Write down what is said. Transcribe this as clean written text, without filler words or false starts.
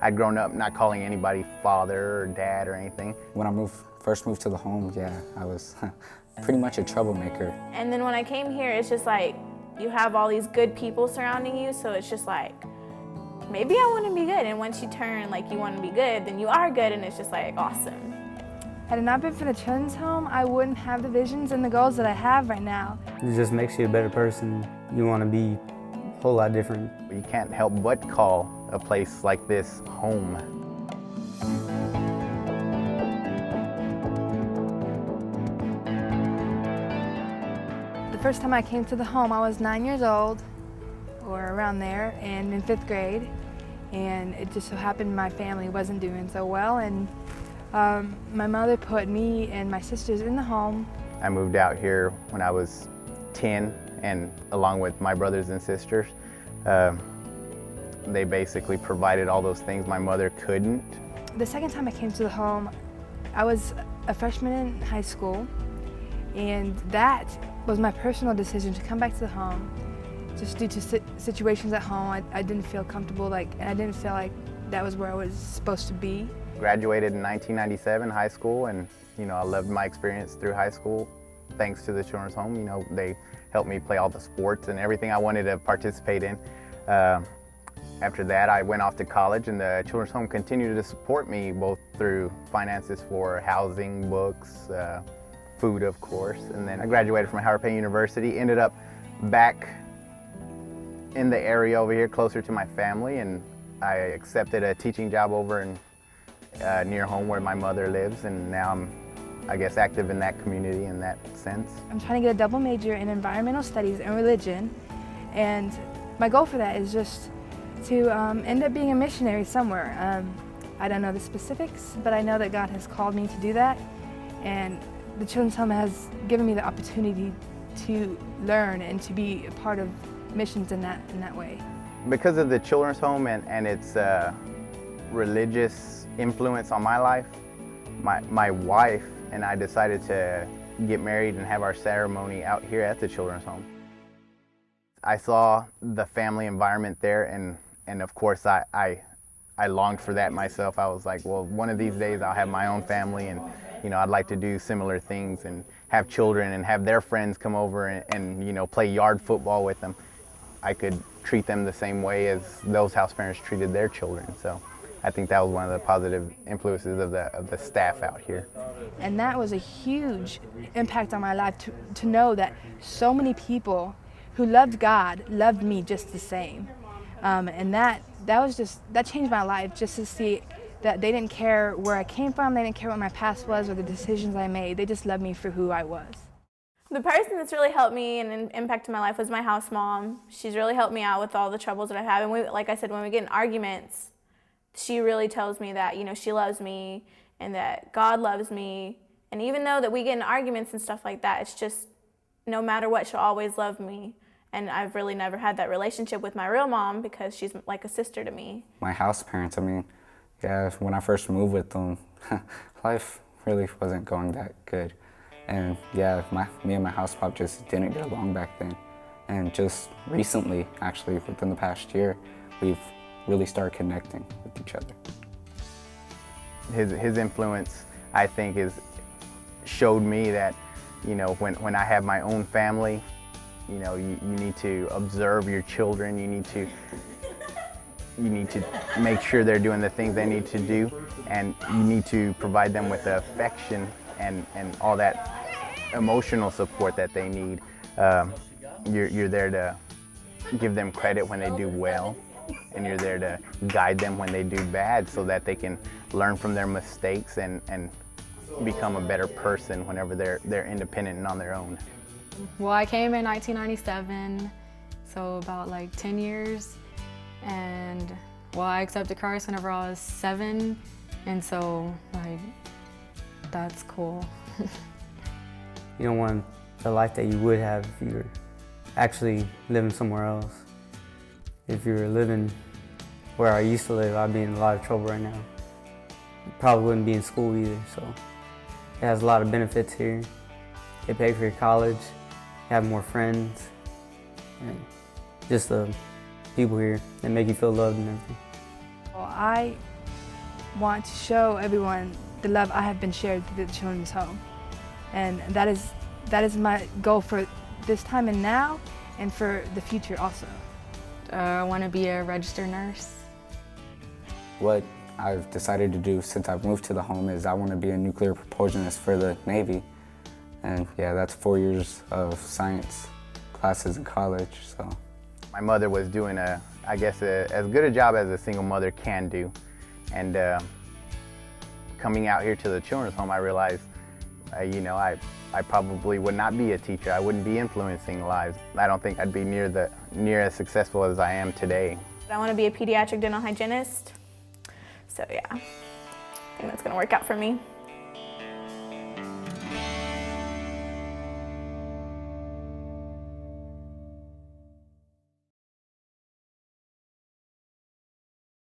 I'd grown up not calling anybody father or dad or anything. When I first moved to the home, yeah, I was pretty much a troublemaker. And then when I came here, it's just like you have all these good people surrounding you, so it's just like, maybe I want to be good. And once you turn like you want to be good, then you are good, and it's just like awesome. Had it not been for the children's home, I wouldn't have the visions and the goals that I have right now. It just makes you a better person. You want to be a whole lot different. You can't help but call a place like this home. The first time I came to the home, I was 9 years old, or around there, and in 5th grade. And it just so happened my family wasn't doing so well, and my mother put me and my sisters in the home. I moved out here when I was 10, and along with my brothers and sisters, they basically provided all those things my mother couldn't. The second time I came to the home, I was a freshman in high school, and that was my personal decision to come back to the home. Just due to situations at home, I didn't feel comfortable, and I didn't feel like that was where I was supposed to be. Graduated in 1997 high school, and I loved my experience through high school. Thanks to the children's home, they helped me play all the sports and everything I wanted to participate in. After that, I went off to college, and the children's home continued to support me both through finances for housing, books, food, of course. And then I graduated from Howard Payne University, ended up back in the area over here closer to my family, and I accepted a teaching job over in near home where my mother lives, and now I'm, I guess, active in that community in that sense. I'm trying to get a double major in environmental studies and religion, and my goal for that is just to end up being a missionary somewhere. I don't know the specifics, but I know that God has called me to do that, and the Children's Home has given me the opportunity to learn and to be a part of missions in that way. Because of the Children's Home and its religious influence on my life, my wife and I decided to get married and have our ceremony out here at the Children's Home. I saw the family environment there, and of course I longed for that myself. I was like, well, one of these days I'll have my own family, and I'd like to do similar things and have children and have their friends come over and play yard football with them. I could treat them the same way as those house parents treated their children. So I think that was one of the positive influences of the staff out here. And that was a huge impact on my life to know that so many people who loved God loved me just the same. And that changed my life, just to see that they didn't care where I came from, they didn't care what my past was or the decisions I made. They just loved me for who I was. The person that's really helped me and impacted my life was my house mom. She's really helped me out with all the troubles that I have. And like I said, when we get in arguments, she really tells me that, she loves me and that God loves me. And even though that we get in arguments and stuff like that, it's just no matter what, she'll always love me. And I've really never had that relationship with my real mom because she's like a sister to me. My house parents, yeah, when I first moved with them, life really wasn't going that good. And yeah, me and my house pop just didn't get along back then. And just recently, actually, within the past year, we've really started connecting with each other. His influence, I think, showed me that, when I have my own family, you need to observe your children. You need to make sure they're doing the things they need to do, and you need to provide them with the affection and all that emotional support that they need. You're there to give them credit when they do well, and you're there to guide them when they do bad so that they can learn from their mistakes and become a better person whenever they're independent and on their own. Well, I came in 1997, so about like 10 years. And I accepted Christ whenever I was 7, and so that's cool. You don't want the life that you would have if you were actually living somewhere else. If you were living where I used to live, I'd be in a lot of trouble right now. Probably wouldn't be in school either, so it has a lot of benefits here. They pay for your college, you have more friends, and just the people here that make you feel loved and everything. Well, I want to show everyone the love I have been shared through the children's home. And that is my goal for this time and now, and for the future also. I want to be a registered nurse. What I've decided to do since I've moved to the home is I want to be a nuclear propulsionist for the Navy. And yeah, that's 4 years of science classes in college, so. My mother was doing I guess as good a job as a single mother can do. And coming out here to the children's home, I realized, I probably would not be a teacher. I wouldn't be influencing lives. I don't think I'd be near as successful as I am today. I want to be a pediatric dental hygienist. So yeah, I think that's going to work out for me.